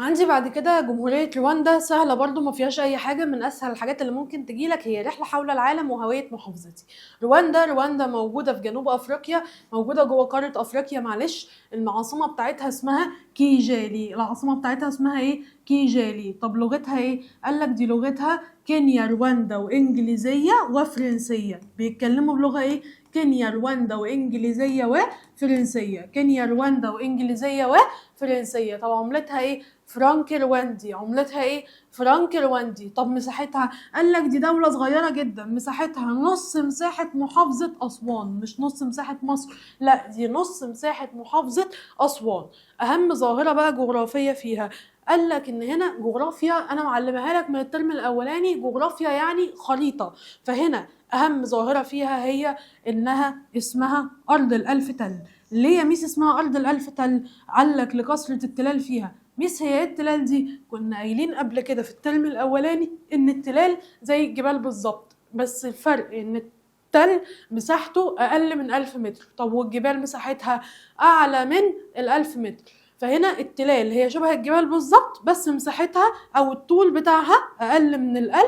عندي بعد كده جمهورية رواندا، سهلة برضو ما فيهاش أي حاجة، من أسهل الحاجات اللي ممكن تجيلك هي رحلة حول العالم وهوية محافظتي. رواندا موجودة في جنوب أفريقيا، موجودة جوه قارة أفريقيا. معلش، العاصمة بتاعتها اسمها كيجالي. العاصمة بتاعتها اسمها إيه؟ كيجالي. طب لغتها إيه؟ قالك دي لغتها كينيا رواندا وإنجليزية وفرنسية. بيتكلموا بلغة إيه؟ كينيا رواندا وإنجليزية وفرنسية. كينيا رواندا وإنجليزية وفرنسية. طب عملتها إيه؟ فرانك رواندي. عملتها ايه؟ فرانك رواندي. طب مساحتها؟ قال لك دي دولة صغيرة جدا، مساحتها نص مساحة محافظة أسوان، مش نص مساحة مصر، لا دي نص مساحة محافظة أسوان. أهم ظاهرة بقى جغرافية فيها، قال لك ان هنا جغرافيا انا معلمها لك من الترم الاولاني، جغرافيا يعني خريطة. فهنا اهم ظاهرة فيها هي انها اسمها ارض الالف تل. ليه يا ميس اسمها ارض الالف تل؟ قال لك لكثرة التلال فيها. ميس هي ايه التلال دي؟ كنا قايلين قبل كده في الترم الاولاني ان التلال زي الجبال بالظبط، بس الفرق ان التل مساحته اقل من 1000 متر، طب والجبال مساحتها اعلى من 1000 متر. فهنا التلال هي شبه الجبال بالظبط، بس مساحتها او الطول بتاعها اقل من 1000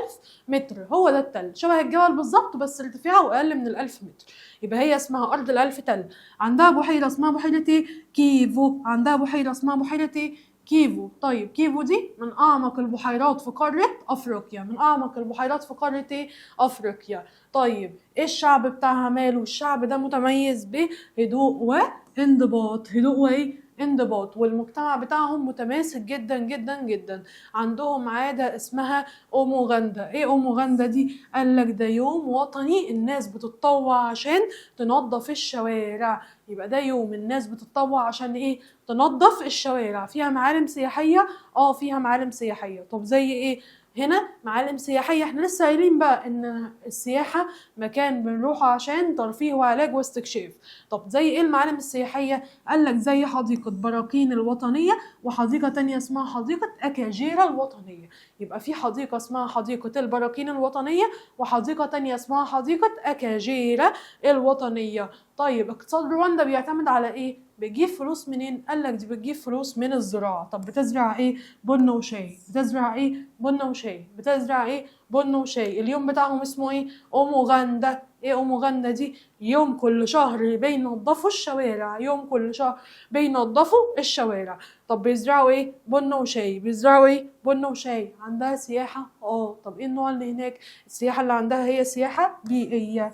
متر. هو ده التل، شبه الجبل بالظبط بس ارتفاعه اقل من 1000 متر. يبقى هي اسمها ارض الالف تل. عندها بحيره اسمها بحيره ايه؟ كيفو. عندها بحيره اسمها بحيره ايه؟ كيفو. طيب كيفو دي من اعمق البحيرات في قاره افريقيا. من اعمق البحيرات في قاره ايه؟ افريقيا. طيب ايه الشعب بتاعها ماله؟ الشعب ده متميز بهدوء وانضباط. هدوء وايه؟ انضباط. والمجتمع بتاعهم متماسك جدا جدا جدا. عندهم عاده اسمها اوموغاندا. ايه اوموغاندا دي؟ قال لك ده يوم وطني الناس بتتطوع عشان تنظف الشوارع. يبقى ده يوم الناس بتتطوع عشان ايه؟ تنظف الشوارع. فيها معالم سياحية؟ فيها معالم سياحية. طب زي ايه؟ هنا معالم سياحية، احنا لسه قايلين بقى ان السياحة مكان بنروحه عشان ترفيه وعلاج واستكشاف. طب زي ايه المعالم السياحية؟ قالك زي حديقة براكين الوطنية، وحديقة تانية اسمها حديقة أكاجيرا الوطنية. يبقى في حديقة اسمها حديقة البراكين الوطنية، وحديقة تانية اسمها حديقة أكاجيرا الوطنية. طيب اقتصاد رواندا بيعتمد على ايه؟ بتجيب فلوس منين؟ قالك دي بتجيب فلوس من الزراعة. طب بتزرع ايه؟ بن وشاي. بتزرع ايه؟ بن وشاي. بتزرع ايه؟ بن وشاي. اليوم بتاعهم اسمه ايه؟ اوموغاندا. ايه اوموغاندا دي؟ يوم كل شهر بينظفوا الشوارع. يوم كل شهر بينظفوا الشوارع. طب بيزرعوا ايه؟ بن وشاي. بيزرعوا ايه؟ بن وشاي. عندها سياحة؟ طب ايه النوع اللي هناك؟ السياحة اللي عندها هي سياحة بيئية.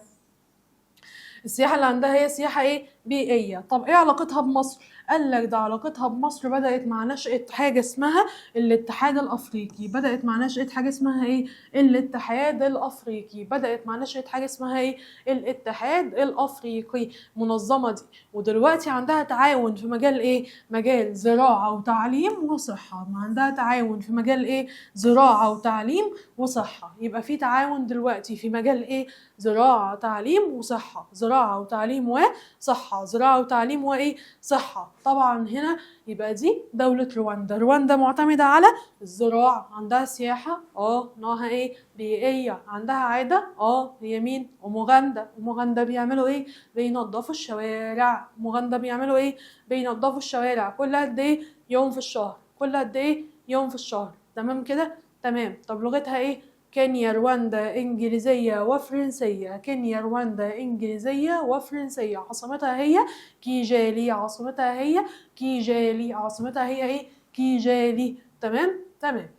السياحة اللي عندها هي سياحة ايه؟ بيئية. طب ايه علاقتها بمصر؟ قال لك ده علاقتها بمصر بدأت مع نشأة حاجة اسمها الاتحاد الأفريقي. بدأت مع نشأة حاجة اسمها ايه؟ الاتحاد الأفريقي. بدأت مع نشأة حاجة اسمها ايه؟ الاتحاد الأفريقي. منظمة دي. ودلوقتي عندها تعاون في مجال ايه؟ مجال زراعة وتعليم وصحة. ما عندها تعاون في مجال ايه؟ زراعة وتعليم وصحة. يبقى في تعاون دلوقتي في مجال ايه؟ زراعة تعليم وصحة. زراعة وتعليم وصحة. زراعة وتعليم وايه؟ صحة. طبعا هنا يبقى دي دولة رواندا. رواندا معتمدة على الزراعة. عندها سياحة نوعها ايه؟ بيئية. عندها عادة هي مين؟ اوموغاندا. اوموغاندا بيعملوا ايه؟ بينظفوا الشوارع. اوموغاندا بيعملوا ايه؟ بينظفوا الشوارع. كل قد ايه؟ يوم في الشهر. كل قد ايه؟ يوم في الشهر. تمام كده؟ تمام. طب لغتها ايه؟ كينيا رواندا إنجليزية وفرنسية. كينيا رواندا إنجليزية وفرنسية. عاصمتها هي كيجالي. عاصمتها هي كيجالي. عاصمتها هي ايه؟ كيجالي. تمام؟ تمام.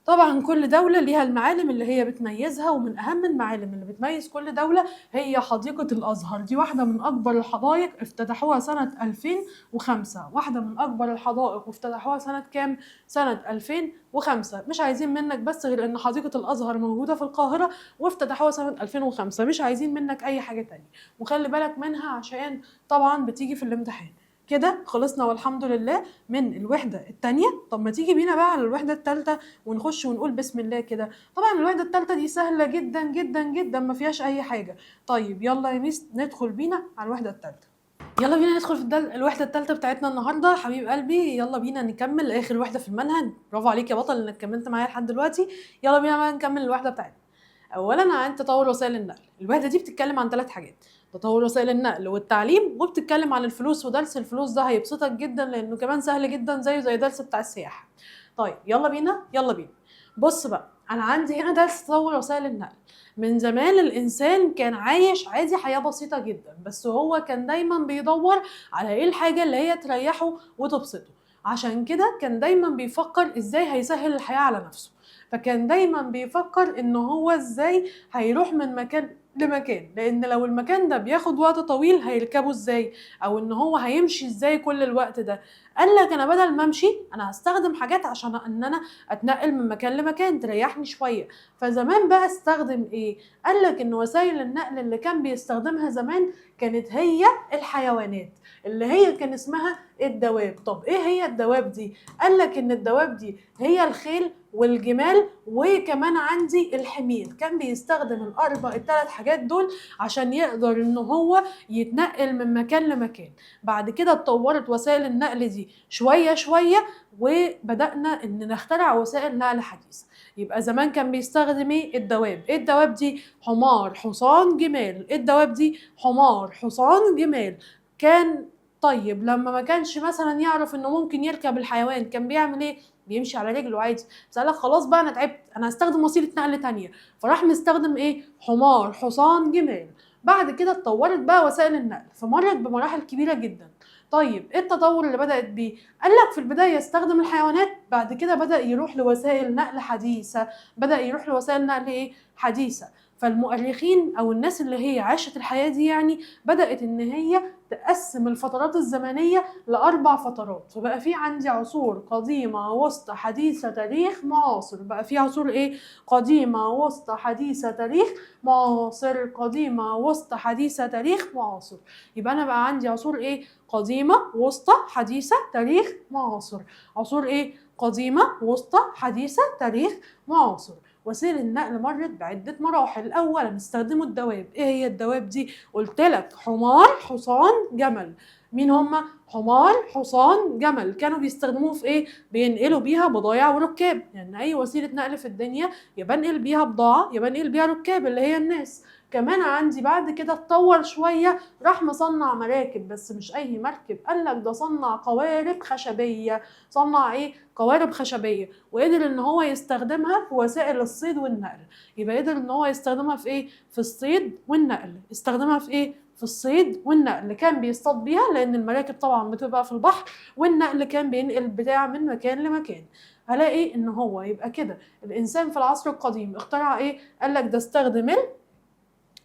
طبعا كل دولة ليها المعالم اللي هي بتميزها، ومن أهم المعالم اللي بتميز كل دولة هي حديقة الأزهر. دي واحدة من أكبر الحدائق، افتتحوها سنة 2005. واحدة من أكبر الحدائق، وافتتحوها سنة كام؟ سنة 2005. مش عايزين منك بس غير إن حديقة الأزهر موجودة في القاهرة وافتتحوها سنة 2005. مش عايزين منك أي حاجة تانية، وخلي بالك منها عشان طبعا بتيجي في الامتحان. كده خلصنا والحمد لله من الوحدة التانية. طب ما تيجي بينا بقى على الوحدة التالتة ونخش ونقول بسم الله كده. طبعا الوحدة التالتة دي سهلة جدا جدا جدا، ما فيهاش أي حاجة. طيب يلا يا ميس ندخل بينا على الوحدة التالتة. يلا بينا ندخل في الوحدة التالتة بتاعتنا النهاردة. حبيب قلبي يلا بينا نكمل آخر وحدة في المنهج. برافو عليك يا بطل إنك كملت معايا لحد دلوقتي. يلا بينا بقى نكمل الوحدة بتاعتنا. اولا عن تطور وسائل النقل. الوحده دي بتتكلم عن 3 حاجات: تطور وسائل النقل والتعليم، وبتتكلم عن الفلوس. ودرس الفلوس ده هيبسطك جدا لانه كمان سهل جدا زيه زي درس بتاع السياحه. طيب يلا بينا يلا بينا. بص بقى، انا عندي هنا ده تطور وسائل النقل. من زمان الانسان كان عايش عادي حياة بسيطة جدا، بس هو كان دايما بيدور على ايه الحاجة اللي هي تريحه وتبسطه. عشان كده كان دايما بيفكر ازاي هيسهل الحياة على نفسه. فكان دايما بيفكر ان هو ازاي هيروح من مكان لمكان، لان لو المكان ده بياخد وقت طويل هيركبه ازاي، او ان هو هيمشي ازاي كل الوقت ده. قال لك انا بدل ما امشي انا هستخدم حاجات عشان ان انا اتنقل من مكان لمكان تريحني شويه. فزمان بقى استخدم ايه؟ قال لك ان وسائل النقل اللي كان بيستخدمها زمان كانت هي الحيوانات، اللي هي كان اسمها الدواب. طب ايه هي الدواب دي؟ قال لك ان الدواب دي هي الخيل والجمال وكمان عندي الحمير. كان بيستخدم الثلاث حاجات دول عشان يقدر ان هو يتنقل من مكان لمكان. بعد كده اتطورت وسائل النقل دي شوية شوية، وبدأنا ان نخترع وسائل نقل حديثة. يبقى زمان كان بيستخدم ايه؟ الدواب. ايه الدواب دي؟ حمار حصان جمال. ايه الدواب دي؟ حمار حصان جمال. كان طيب لما ما كانش مثلا يعرف انه ممكن يركب الحيوان كان بيعمل ايه؟ بيمشي على رجله عادي. بس قال لك خلاص بقى انا تعبت، انا هستخدم وسيله نقل تانية. فراح مستخدم ايه؟ حمار حصان جمال. بعد كده اتطورت بقى وسائل النقل فمرت بمراحل كبيره جدا. طيب ايه التطور اللي بدأت بيه؟ قال لك في البداية يستخدم الحيوانات، بعد كده بدأ يروح لوسائل نقل حديثة. بدأ يروح لوسائل نقل ايه؟ حديثة. فالمؤرخين او الناس اللي هي عاشت الحياة دي يعني بدأت ان هي تقسم الفترات الزمنية لأربع فترات. فبقى في عندي عصور قديمة وسطى حديثة تاريخ معاصر. بقى في عصور ايه؟ قديمة وسطى حديثة تاريخ معاصر. قديمة وسطى حديثة تاريخ معاصر. يبقى انا بقى عندي عصور ايه؟ قديمة وسطى حديثة تاريخ معاصر. عصور ايه؟ قديمة وسطى حديثة تاريخ معاصر. وسائل النقل مرت بعدة مراحل. أولا استخدموا الدواب. إيه هي الدواب دي؟ قلت لك حمار حصان جمل. مين هما؟ حمار حصان جمل. كانوا بيستخدموه في إيه؟ بينقلوا بيها بضايع وركاب. يعني أي وسيلة نقل في الدنيا يا بنقل بيها بضاعة يا بنقل بيها ركاب اللي هي الناس. كمان عندي بعد كده اتطور شوية، راح مصنع مراكب. بس مش أي مركب، قال لك ده صنع قوارب خشبية. صنع إيه؟ قوارب خشبية. وقدر ان هو يستخدمها في وسائل الصيد والنقل. يبقى قدر ان هو يستخدمها في ايه؟ في الصيد والنقل. استخدمها في ايه؟ في الصيد والنقل. كان بيصطاد بيها لان المراكب طبعا بتبقى في البحر، والنقل كان بينقل بتاع من مكان لمكان. هلاقي ان هو يبقى كده الانسان في العصر القديم اخترع ايه؟ قال لك ده استخدم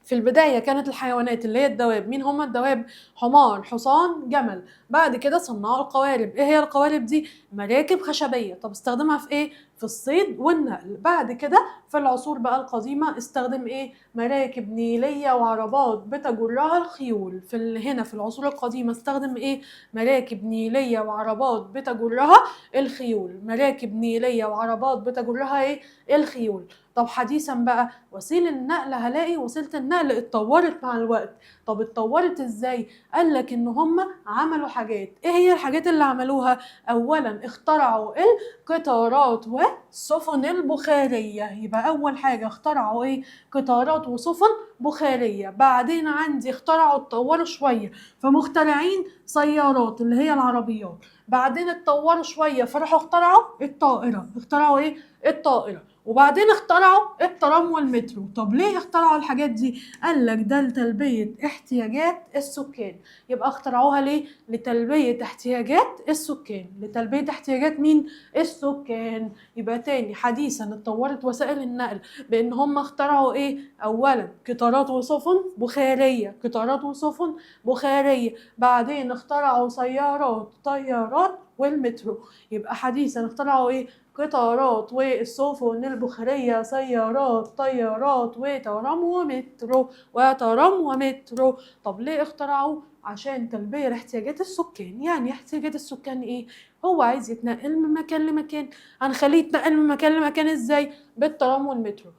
في البداية كانت الحيوانات اللي هي الدواب. مين هما الدواب؟ حمار حصان جمل. بعد كده صنعوا القوارب. ايه هي القوارب دي؟ مراكب خشبية. طب استخدمها في ايه؟ في الصيد والنقل. بعد كده في العصور بقى القديمة استخدم ايه؟ مراكب نيلية وعربات بتجرها الخيول. هنا في العصور القديمة استخدم ايه؟ مراكب نيلية وعربات بتجرها الخيول. مراكب نيلية وعربات بتجرها ايه؟ الخيول. طب حديثا بقى وسيلة النقل، هلاقي وسيلة النقل اتطورت مع الوقت. طب اتطورت ازاي؟ قال لك ان هم عملوا حاجات. ايه هي الحاجات اللي عملوها؟ اولا اخترعوا القطارات والسفن البخارية. يبقى اول حاجة اخترعوا ايه؟ قطارات وسفن بخارية. بعدين عندي اخترعوا اتطوروا شوية فمخترعين سيارات اللي هي العربيات. بعدين اتطوروا شوية فراحوا اخترعوا الطائرة. اخترعوا ايه؟ الطائرة. وبعدين اخترعوا الترام والمترو. طب ليه اخترعوا الحاجات دي؟ قال لك ده لتلبية احتياجات السكان. يبقى اخترعوها ليه؟ لتلبية احتياجات السكان. لتلبية احتياجات مين؟ السكان. يبقى تاني حديثا اتطورت وسائل النقل بان هم اخترعوا ايه؟ اولا قطارات وسفن بخارية. قطارات وسفن بخارية. بعدين اخترعوا سيارات طيارات والمترو. يبقى حديثا اخترعوا ايه؟ قطارات والسفن البخارية سيارات طيارات وترام ومترو. وترام ومترو. طب ليه اخترعوا؟ عشان تلبية لاحتياجات السكان. يعني احتياجات السكان ايه؟ هو عايز يتنقل من مكان لمكان. هنخليه يتنقل من مكان لمكان ازاي؟ بالترام والمترو.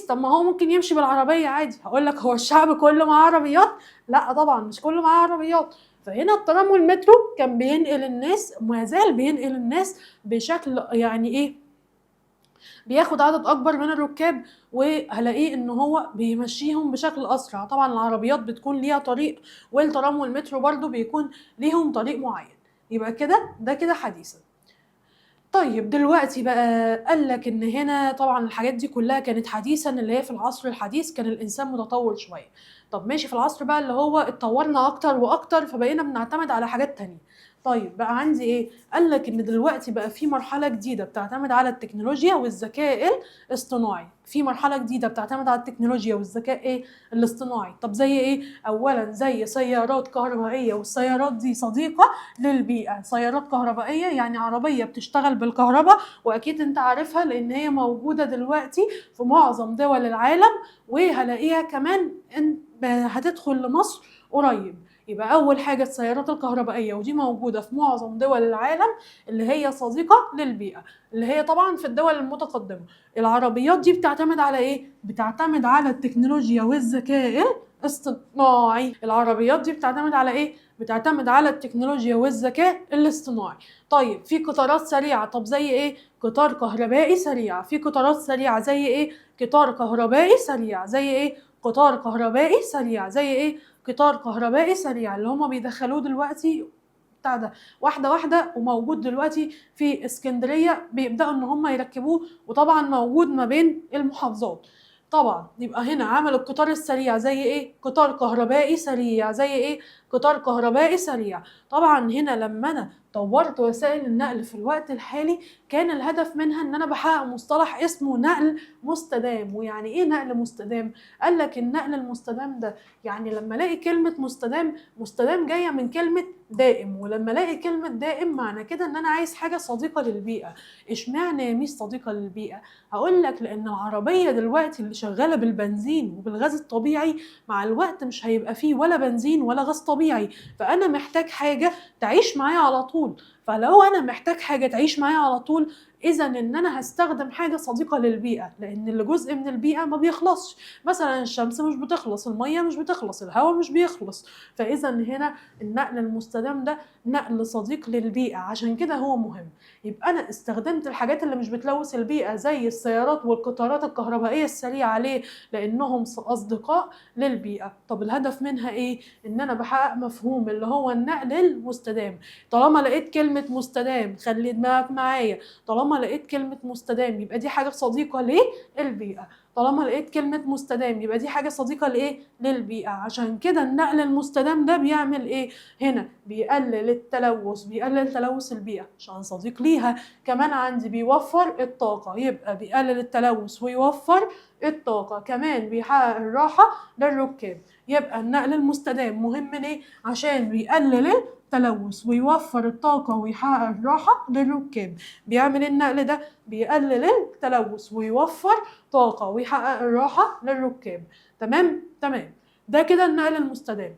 طب ما هو ممكن يمشي بالعربية عادي. هقول لك هو الشعب كله معاه عربيات؟ لا طبعا مش كله معاه عربيات. فهنا الترام والمترو كان بينقل الناس، ما زال بينقل الناس بشكل يعني ايه؟ بياخد عدد اكبر من الركاب، وهلاقيه ان هو بيمشيهم بشكل اسرع. طبعا العربيات بتكون ليها طريق، والترام والمترو برضو بيكون ليهم طريق معين. يبقى كده ده كده حديثا. طيب دلوقتي بقى قال لك ان هنا طبعا الحاجات دي كلها كانت حديثا، اللي هي في العصر الحديث كان الانسان متطور شويه. طب ماشي، في العصر بقى اللي هو اتطورنا اكتر واكتر فبقينا بنعتمد على حاجات تانية. طيب بقى عندي ايه؟ قال لك ان دلوقتي بقى في مرحله جديده بتعتمد على التكنولوجيا والذكاء الاصطناعي. في مرحله جديده بتعتمد على التكنولوجيا والذكاء الاصطناعي. طب زي ايه؟ اولا زي سيارات كهربائيه، والسيارات دي صديقه للبيئة. سيارات كهربائية يعني عربية بتشتغل بالكهرباء، وأكيد أنت عارفها لأن هي موجودة دلوقتي في معظم دول العالم، وهلاقيها كمان هتدخل لمصر قريب. يبقى أول حاجة السيارات الكهربائية، ودي موجودة في معظم دول العالم اللي هي صديقة للبيئة، اللي هي طبعا في الدول المتقدمة. العربيات دي بتعتمد على إيه؟ بتعتمد على التكنولوجيا والذكاء الاصطناعي. العربيات دي بتعتمد على إيه؟ بتعتمد على التكنولوجيا والذكاء الاصطناعي. طيب في قطارات سريعة، طب زي ايه؟ قطار كهربائي سريع. في قطارات سريعة زي ايه؟ قطار كهربائي سريع. زي ايه؟ قطار كهربائي سريع. زي ايه؟ قطار كهربائي سريع، اللي هما بيدخلوه دلوقتي بتاع ده واحدة واحدة، وموجود دلوقتي في اسكندرية بيبدأوا ان هم يركبوه، وطبعا موجود ما بين المحافظات. طبعا يبقى هنا عمل القطار السريع زي ايه؟ قطار كهربائي سريع. زي ايه؟ قطار كهربائي سريع. طبعا هنا لما انا طورت وسائل النقل في الوقت الحالي، كان الهدف منها ان انا بحقق مصطلح اسمه نقل مستدام. ويعني ايه نقل مستدام؟ قال لك النقل المستدام ده يعني لما الاقي كلمة مستدام، مستدام جاية من كلمة دائم، ولما الاقي كلمة دائم معنى كده ان انا عايز حاجة صديقة للبيئة. اشمعنى يا ميس صديقة للبيئة؟ هقول لك لان العربية دلوقتي اللي شغالة بالبنزين وبالغاز الطبيعي، مع الوقت مش هيبقى فيه ولا بنزين ولا غاز طبيعي، فانا محتاج حاجة تعيش معايا على طول. فلو انا محتاج حاجة تعيش معايا على طول، اذا ان انا هستخدم حاجة صديقة للبيئة، لان اللي جزء من البيئة ما بيخلصش. مثلا الشمس مش بتخلص، المية مش بتخلص، الهواء مش بيخلص. فاذا هنا النقل المستدام ده نقل صديق للبيئة، عشان كده هو مهم. يبقى انا استخدمت الحاجات اللي مش بتلوث البيئة زي السيارات والقطارات الكهربائية السريعة. ليه؟ لانهم اصدقاء للبيئة. طب الهدف منها ايه؟ ان انا بحقق مفهوم اللي هو النقل المستدام. طالما لقيت كلمة مستدام خلي دماغك معايا، طالما لقيت كلمة مستدام يبقى دي حاجة صديقة للبيئة. طالما لقيت كلمة مستدام يبقى دي حاجة صديقة للبيئة. عشان كده النقل المستدام ده بيعمل ايه؟ هنا بيقلل التلوث، بيقلل تلوث البيئة عشان صديق ليها. كمان عندي بيوفر الطاقة، يبقى بيقلل التلوث ويوفر الطاقة. كمان بيحقق الراحة للركاب. يبقى النقل المستدام مهم ليه؟ عشان بيقلل التلوث ويوفر الطاقة ويحقق الراحة للركاب. بيعمل النقل ده بيقلل التلوث ويوفر طاقة ويحقق الراحة للركاب. تمام؟ تمام. ده كده النقل المستدام.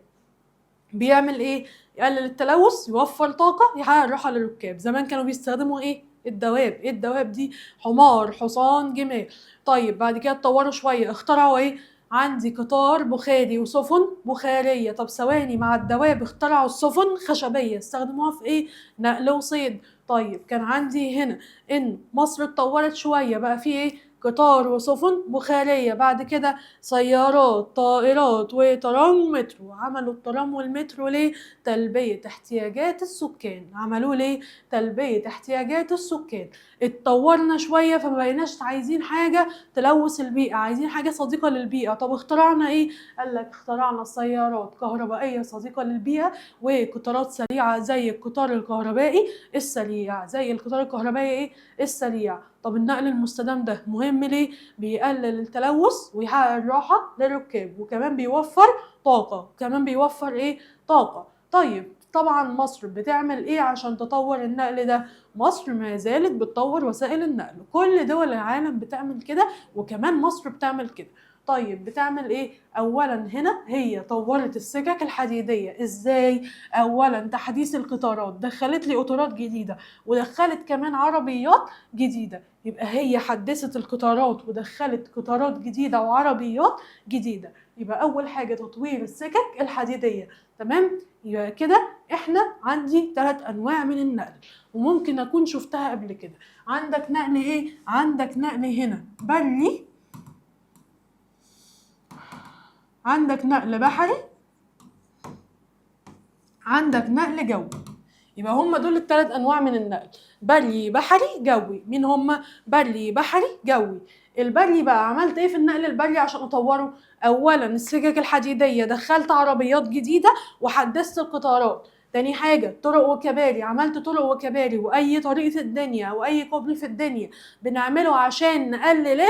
بيعمل ايه؟ يقلل التلوث، يوفر طاقة، يحقق الراحة للركاب. زمان كانوا بيستخدموا ايه؟ الدواب. ايه الدواب دي؟ حمار، حصان، جمال. طيب بعد كده اتطوروا شوية، اخترعوا ايه؟ عندي قطار بخاري وسفن بخارية. طب ثواني، مع الدواب اخترعوا السفن خشبية، استخدموها في ايه؟ نقل وصيد. طيب كان عندي هنا ان مصر اتطورت شوية، بقى في ايه؟ قطار وسفن بخارية. بعد كده سيارات، طائرات، وترام ومترو. عملوا الترام والمترو ليه؟ تلبية احتياجات السكان. عملوه ليه؟ تلبية احتياجات السكان. اتطورنا شوية فمبقيناش عايزين حاجة تلوث البيئة، عايزين حاجة صديقة للبيئة. طب اخترعنا ايه؟ قال لك اخترعنا سيارات كهربائية صديقة للبيئة، وقطارات سريعة زي القطار الكهربائي السريع. زي القطار الكهربائي ايه؟ السريع. طب النقل المستدام ده مهم ليه؟ بيقلل التلوث ويحقق الراحة للركاب، وكمان بيوفر طاقة. كمان بيوفر ايه؟ طاقة. طيب طبعا مصر بتعمل ايه عشان تطور النقل ده؟ مصر ما زالت بتطور وسائل النقل. كل دول العالم بتعمل كده، وكمان مصر بتعمل كده. طيب بتعمل ايه؟ اولا هنا هي طورت السكك الحديدية. ازاي؟ اولا تحديث القطارات، دخلت لي قطارات جديدة، ودخلت كمان عربيات جديدة. يبقى هي حدثت القطارات ودخلت قطارات جديدة وعربيات جديدة. يبقى أول حاجة تطوير السكك الحديدية. تمام؟ يبقى كده احنا عندي 3 أنواع من النقل، وممكن أكون شفتها قبل كده. عندك نقل ايه؟ عندك نقل هنا بري، عندك نقل بحري، عندك نقل جوي. يبقى هم دول الثلاث انواع من النقل، بري بحري جوي. مين هم؟ بري بحري جوي. البري بقى عملت ايه في النقل البري عشان اطوره؟ اولا السكك الحديديه، دخلت عربيات جديده وحدثت القطارات. تاني حاجة طرق وكباري، عملت طرق وكباري، وأي طريق في الدنيا أو أي كوبري في الدنيا بنعمله عشان نقلل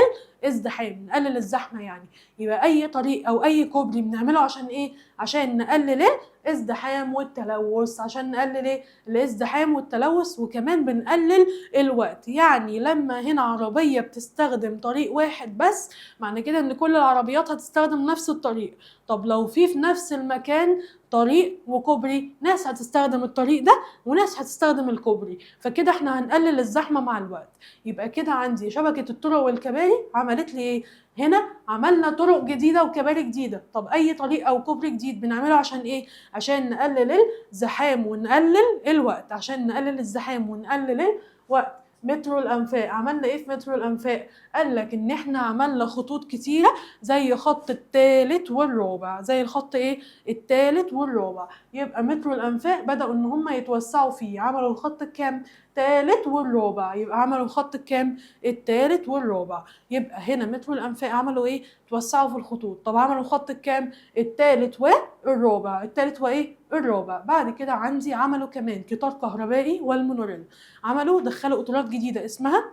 الازدحام، نقلل الزحمة يعني. يبقى أي طريق أو أي كوبري بنعمله عشان إيه؟ عشان نقلل الازدحام والتلوث، عشان نقلل إيه؟ الازدحام والتلوث، وكمان بنقلل الوقت. يعني لما هنا عربية بتستخدم طريق واحد بس، معنى كده إن كل العربيات هتستخدم نفس الطريق. طب لو في نفس المكان طريق وكوبري، ناس هتستخدم الطريق ده وناس هتستخدم الكوبري، فكده احنا هنقلل الزحمه مع الوقت. يبقى كده عندي شبكه الطرق والكباري عملت لي ايه؟ هنا عملنا طرق جديده وكباري جديده. طب اي طريق او كوبري جديد بنعمله عشان ايه؟ عشان نقلل الزحام ونقلل الوقت، عشان نقلل الزحام ونقلل الوقت. مترو الانفاق، عملنا ايه في مترو الانفاق؟ قال لك ان احنا عملنا خطوط كتيره زي خط الثالث والرابع، زي الخط ايه؟ الثالث والرابع. يبقى مترو الانفاق بداوا ان هم يتوسعوا فيه، عملوا الخط الكام؟ الثالث والرابع. يبقى عملوا الخط الكام؟ الثالث والرابع. يبقى هنا مترو الانفاق عملوا ايه؟ توسعوا في الخطوط. طب عملوا الخط الكام؟ الثالث والرابع. الثالث وايه؟ الرابع. بعد كده عندي عملوا كمان قطار كهربائي والمونوريل. عملوا دخلوا قطارات جديده اسمها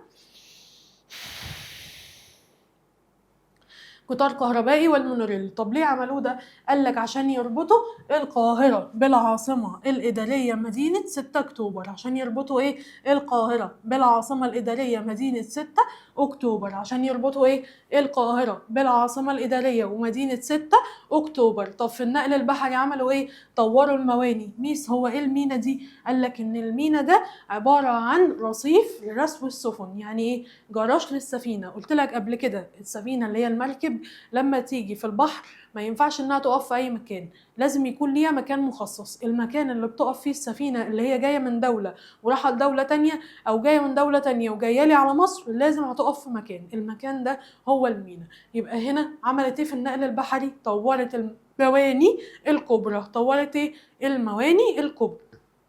قطار كهربائي والمونوريل. طب ليه عملوه ده؟ قال لك عشان يربطوا القاهرة بالعاصمة الإدارية مدينة 6 أكتوبر. عشان يربطوا إيه؟ القاهرة بالعاصمة الإدارية مدينة 6 أكتوبر. عشان يربطوا إيه؟ القاهرة بالعاصمة الإدارية ومدينة 6 أكتوبر. طب في النقل البحري عملوا إيه؟ طوروا المواني. ميس هو إيه المينا دي؟ قال لك إن المينا ده عبارة عن رصيف لرسو السفن. يعني إيه؟ جراج للسفينة. قلت لك قبل كده السفينة اللي هي المركب لما تيجي في البحر ما ينفعش انها تقف في اي مكان، لازم يكون ليها مكان مخصص. المكان اللي بتقف فيه السفينة اللي هي جاية من دولة وراحة لدولة تانية، او جاية من دولة تانية وجاية لي على مصر، لازم هتقف في مكان، المكان ده هو المينا. يبقى هنا عملت ايه في النقل البحري؟ طورت المواني الكبرى. طورت ايه؟ المواني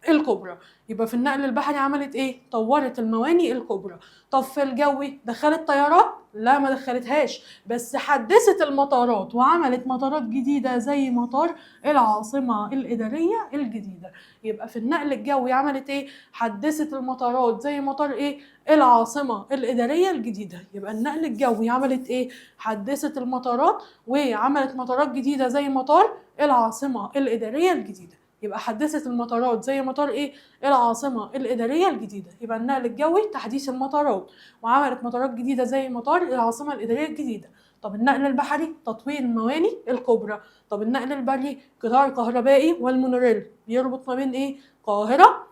الكبرى. يبقى في النقل البحري عملت ايه؟ طورت المواني الكبرى. طب في الجوي دخلت طيارات؟ لا ما دخلتهاش، بس حدثت المطارات وعملت مطارات جديدة زي مطار العاصمة الإدارية الجديدة. يبقى في النقل الجوي عملت ايه؟ حدثت المطارات زي مطار ايه؟ العاصمة الإدارية الجديدة. يبقى النقل الجوي عملت ايه؟ حدثت المطارات وعملت مطارات جديدة زي مطار العاصمة الإدارية الجديدة. يبقى حدثت المطارات زي مطار ايه؟ العاصمة الإدارية الجديدة. يبقى النقل الجوي تحديث المطارات وعملت مطارات جديدة زي مطار العاصمة الإدارية الجديدة. طب النقل البحري تطوير المواني الكبرى. طب النقل البري قطار كهربائي والمونوريل بيربط ما بين ايه؟ القاهرة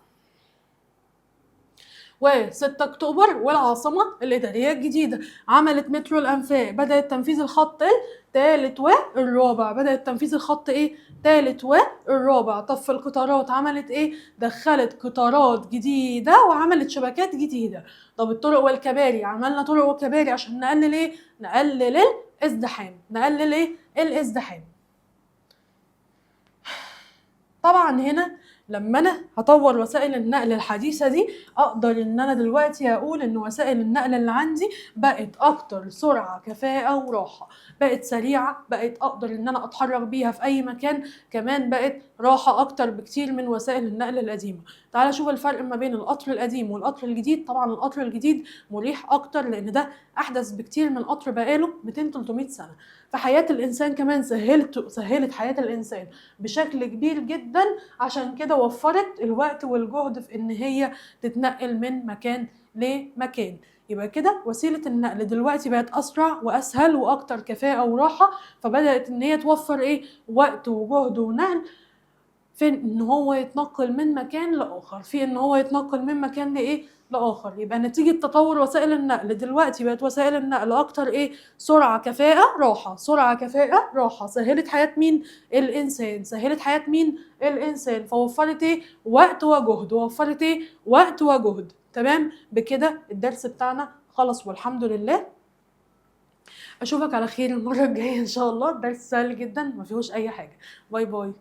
و6 أكتوبر والعاصمة الإدارية الجديدة. عملت مترو الأنفاق، بدأت تنفيذ الخط الثالث والرابع. بدأت تنفيذ الخط إيه؟ الثالث والرابع. طب في القطارات عملت إيه؟ دخلت قطارات جديدة وعملت شبكات جديدة. طب الطرق والكباري، عملنا طرق وكباري عشان نقلل إيه؟ نقلل الازدحام. نقلل إيه؟ الازدحام. طبعا هنا لما انا هطور وسائل النقل الحديثه دي، اقدر ان انا دلوقتي اقول ان وسائل النقل اللي عندي بقت اكتر سرعه كفاءه وراحه، بقت سريعه، بقت اقدر ان انا اتحرك بيها في اي مكان، كمان بقت راحه اكتر بكتير من وسائل النقل القديمه. تعال شوف الفرق ما بين القطر القديم والقطر الجديد. طبعا القطر الجديد مريح اكتر لان ده احدث بكتير من قطر بقاله 200 300 سنه. فحياه الانسان كمان سهلت حياه الانسان بشكل كبير جدا، عشان كده وفرت الوقت والجهد في ان هي تتنقل من مكان لمكان. يبقى كده وسيلة النقل دلوقتي بقت أسرع وأسهل وأكتر كفاءة وراحة، فبدأت إن هي توفر إيه؟ وقت وجهد ونقل في إن هو يتنقل من مكان لآخر، في إن هو يتنقل من مكان لإيه؟ لآخر. يبقى نتيجة تطور وسائل النقل دلوقتي بقت وسائل النقل أكتر إيه؟ سرعة كفاءة راحة. سرعة كفاءة راحة. سهلت حياة مين؟ الإنسان. سهلت حياة مين؟ الإنسان. فوفرت إيه؟ وقت وجهد. وفرت إيه؟ وقت وجهد. تمام؟ بكده الدرس بتاعنا خلص والحمد لله. أشوفك على خير المرة الجاية إن شاء الله. درس سهل جدا مفيهوش أي حاجة. باي باي.